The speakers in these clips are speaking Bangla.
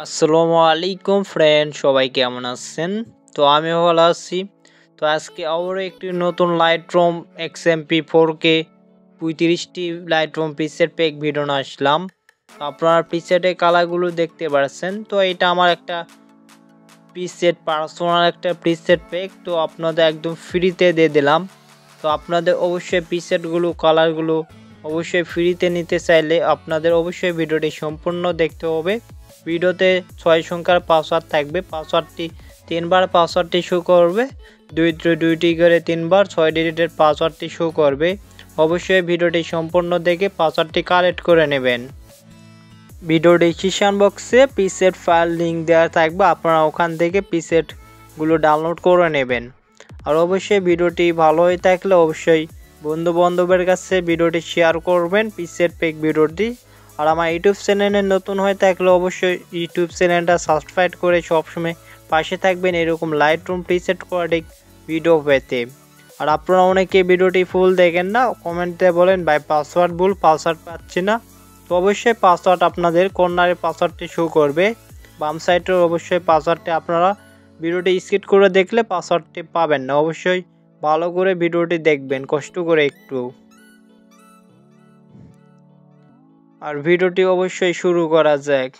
আসসালামু আলাইকুম ফ্রেন্ড, সবাই কেমন আছেন? তো আমি ভালো আছি। তো আজকে আবার একটি নতুন লাইটরুম XMP 4K 35টি লাইটরুম প্রিসেট প্যাক ভিডিও নিয়ে আসলাম। তো আপনারা প্রিসেটের কালারগুলো দেখতে পাচ্ছেন। তো এটা আমার একটা প্রিসেট পার্সোনাল একটা প্রিসেট প্যাক, তো আপনাদের একদম ফ্রিতে দিয়ে দিলাম। তো আপনাদের অবশ্যই প্রিসেটগুলো কালারগুলো অবশ্যই ফ্রিতে নিতে চাইলে আপনাদের অবশ্যই ভিডিওটি সম্পূর্ণ দেখতে হবে। ভিডিওতে 6 সংখ্যার পাসওয়ার্ড থাকবে। পাসওয়ার্ডটি 3বার পাসওয়ার্ডটি শো করবে, দুইটি করে 3বার 6 ডিজিটের পাসওয়ার্ডটি শো করবে। অবশ্যই ভিডিওটি সম্পূর্ণ দেখে পাসওয়ার্ডটি কালেক্ট করে নেবেন। ভিডিও ডেসক্রিপশন বক্সে প্রিসেট ফাইল লিঙ্ক দেওয়া থাকবে, আপনারা ওখান থেকে প্রিসেটগুলো ডাউনলোড করে নেবেন। আর অবশ্যই ভিডিওটি ভালো হয়ে থাকলে অবশ্যই বন্ধু বান্ধবের কাছে ভিডিওটি শেয়ার করবেন প্রিসেট প্যাক ভিডিওটি। আর আমার ইউটিউব চ্যানেলে নতুন হয়ে থাকলে অবশ্যই ইউটিউব চ্যানেলটা সাবস্ক্রাইব করে সবসময় পাশে থাকবেন এরকম লাইটরুম প্রিসেট কোয়াডিক ভিডিও পেতে। আর আপনারা অনেকে ভিডিওটি ফুল দেখেন না, কমেন্টে বলেন ভাই পাসওয়ার্ড ভুল, পাসওয়ার্ড পাচ্ছি না। তো অবশ্যই পাসওয়ার্ড আপনাদের কর্নারে পাসওয়ার্ডটি শো করবে, বাম সাইডের অবশ্যই পাসওয়ার্ডটি আপনারা ভিডিওটি স্কিপ করে দেখলে পাসওয়ার্ডটি পাবেন না। অবশ্যই ভালো করে ভিডিওটি দেখবেন, কষ্ট করে একটু। আর ভিডিওটি অবশ্যই শুরু করা যাক।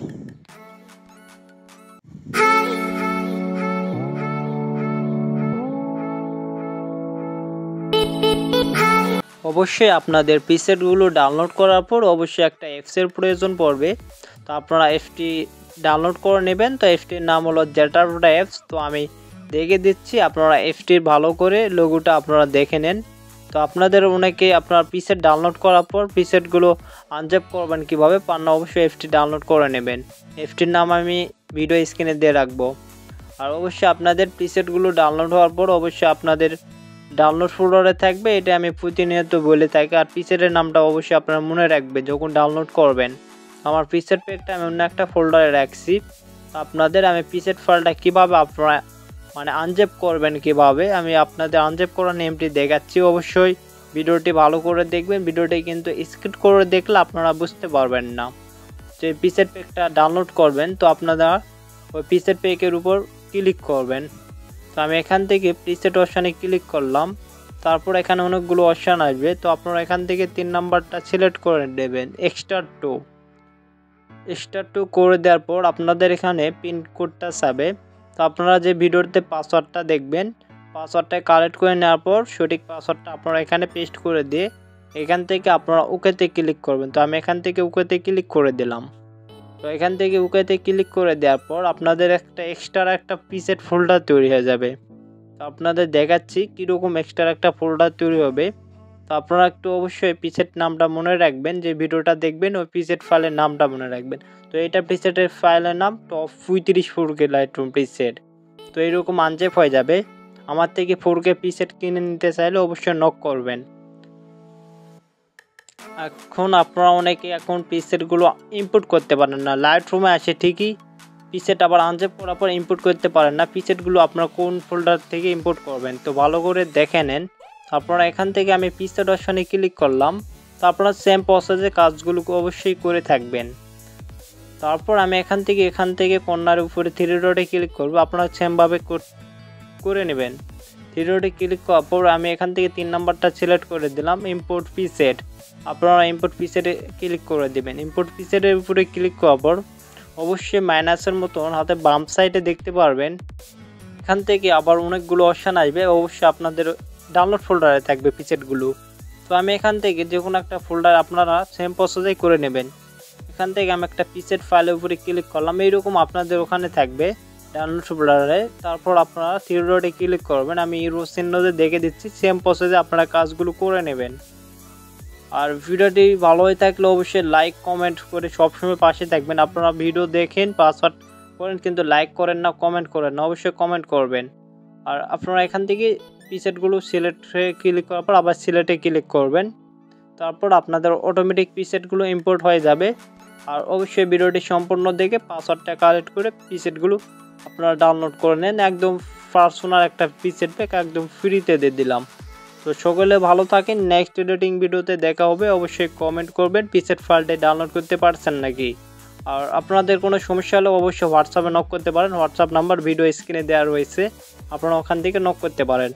অবশ্যই আপনাদের প্রিসেটগুলো ডাউনলোড করার পর অবশ্যই একটা অ্যাপসের প্রয়োজন পড়বে। তো আপনারা অ্যাপসটি ডাউনলোড করে নেবেন। তো অ্যাপসটির নাম হলো জেটারোডা অ্যাপস। তো আমি দেখে দিচ্ছি, আপনারা অ্যাপসটির ভালো করে লোগোটা আপনারা দেখে নেন। তো আপনাদের অনেকে আপনার প্রিসেট ডাউনলোড করার পর প্রিসেটগুলো আনজ্যাপ করবেন কীভাবে পান না, অবশ্যই অ্যাপসটি ডাউনলোড করে নেবেন। অ্যাপসটির নাম আমি ভিডিও স্ক্রিনে দিয়ে রাখবো। আর অবশ্যই আপনাদের প্রিসেটগুলো ডাউনলোড হওয়ার পর অবশ্যই আপনাদের ডাউনলোড ফোল্ডারে থাকবে, এটা আমি প্রতিনিয়ত বলে থাকি। আর প্রিসেটের নামটা অবশ্যই আপনারা মনে রাখবেন যখন ডাউনলোড করবেন। আমার প্রিসেট প্যাকটা আমি অন্য একটা ফোল্ডারে রাখছি। আপনাদের আমি প্রিসেট ফাইলটা কীভাবে আপনারা আনজেপ করবেন কীভাবে আমি আপনাদের আনজেপ করার নেমটি দেখাচ্ছি। অবশ্যই ভিডিওটি ভালো করে দেখবেন, ভিডিওটি কিন্তু স্কিপ করে দেখলে আপনারা বুঝতে পারবেন না। যে প্রিসেট প্যাকটা ডাউনলোড করবেন তো আপনারা ওই প্রিসেট প্যাকের উপর ক্লিক করবেন। তো আমি এখান থেকে প্রিসেট অপশানে ক্লিক করলাম, তারপর এখানে অনেকগুলো অপশান আসবে। তো আপনারা এখান থেকে 3 নাম্বারটা সিলেক্ট করে দেবেন, স্টার টু করে দেওয়ার পর আপনাদের এখানে পিন কোডটা চাবে। তো আপনারা যে ভিডিওতে পাসওয়ার্ডটা দেখবেন, পাসওয়ার্ডটা কালেক্ট করে নেওয়ার পর সঠিক পাসওয়ার্ডটা আপনারা এখানে পেস্ট করে দিয়ে এখান থেকে আপনারা ওকেতে ক্লিক করবেন। তো আমি এখান থেকে ওকেতে ক্লিক করে দিলাম। তো এখান থেকে ওকেতে ক্লিক করে দেওয়ার পর আপনাদের একটা এক্সট্রা একটা প্রিসেট ফোল্ডার তৈরি হয়ে যাবে। তো আপনাদের দেখাচ্ছি কীরকম এক্সট্রা একটা ফোল্ডার তৈরি হবে। তো আপনারা একটু অবশ্যই প্রিসেট নামটা মনে রাখবেন, যে ভিডিওটা দেখবেন ওই প্রিসেট ফাইলের নামটা মনে রাখবেন। তো এটা প্রিসেটের ফাইলের নাম টপ 35 লাইটরুম প্রিসেট। তো এইরকম আনজেপ হয়ে যাবে। আমার থেকে 4K প্রিসেট কিনে নিতে চাইলে অবশ্যই নক করবেন। এখন আপনারা অনেকে এখন প্রিসেটগুলো ইম্পোর্ট করতে পারেন না, লাইটরুমে আসে ঠিকই, প্রিসেট আবার আনজেপ করার পর ইম্পোর্ট করতে পারেন না। প্রিসেটগুলো আপনারা কোন ফোল্ডার থেকে ইম্পোর্ট করবেন তো ভালো করে দেখে নেন। আপনারা এখান থেকে আমি প্রিসেট অপশনে ক্লিক করলাম। তো আপনারা সেম প্রসেসে কাজগুলো অবশ্যই করে থাকবেন। তারপর আমি এখান থেকে কর্নারের উপরে 3 ডটে ক্লিক করব, আপনারা সেমভাবে করে নেবেন। 3 ডটে ক্লিক করার পর আমি এখান থেকে 3 নাম্বারটা সিলেক্ট করে দিলাম, ইম্পোর্ট প্রিসেট। আপনারা ইম্পোর্ট প্রিসেটে ক্লিক করে দেবেন। ইম্পোর্ট প্রিসেটের উপরে ক্লিক করার পর অবশ্যই মাইনাসের মতন হাতে বাম সাইডে দেখতে পারবেন, এখান থেকে আবার অনেকগুলো অপশান আসবে। অবশ্যই আপনাদের ডাউনলোড ফোল্ডারে থাকবে প্রিসেটগুলো। তো আমি এখান থেকে যে কোনো একটা ফোল্ডার আপনারা সেম প্রসেসেই করে নেবেন। এখান থেকে আমি একটা প্রিসেট ফাইলের উপরে ক্লিক করলাম, এইরকম আপনাদের ওখানে থাকবে ডাউনলোড ফোল্ডারে। তারপর আপনারা 3 ডটে ক্লিক করবেন, আমি ইউরো চিহ্নতে দেখে দিচ্ছি, সেম প্রসেসে আপনারা কাজগুলো করে নেবেন। আর ভিডিওটি ভালো হয়ে থাকলে অবশ্যই লাইক কমেন্ট করে সবসময় পাশে থাকবেন। আপনারা ভিডিও দেখেন পাসওয়ার্ড করেন কিন্তু লাইক করেন না, কমেন্ট করেন না, অবশ্যই কমেন্ট করবেন। আর আপনারা এখান থেকে প্রিসেটগুলো সিলেক্টে ক্লিক করার পর আবার সিলেক্টে ক্লিক করবেন। তারপর আপনাদের অটোমেটিক প্রিসেটগুলো ইম্পোর্ট হয়ে যাবে। আর অবশ্যই ভিডিওটি সম্পূর্ণ দেখে পাসওয়ার্ডটা কালেক্ট করে প্রিসেটগুলো আপনারা ডাউনলোড করে নেন। একদম পার্সোনাল একটা প্রিসেট প্যাক একদম ফ্রিতে দিয়ে দিলাম। তো সকলে ভালো থাকেন, নেক্সট এডিটিং ভিডিওতে দেখা হবে। অবশ্যই কমেন্ট করবেন প্রিসেট ফাইলটা ডাউনলোড করতে পারছেন নাকি। আর আপনাদের কোনো সমস্যা হলে অবশ্যই হোয়াটসঅ্যাপে নক করতে পারেন। হোয়াটসঅ্যাপ নাম্বার ভিডিও স্ক্রিনে দেওয়া রয়েছে, আপনারা ওখান থেকে নক করতে পারেন।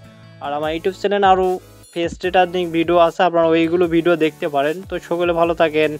আর আমার ইউটিউব চ্যানেলে আরও ফেস ট্রেডারিং ভিডিও আছে, আপনারা ওইগুলো ভিডিও দেখতে পারেন। তো সকলে ভালো থাকেন।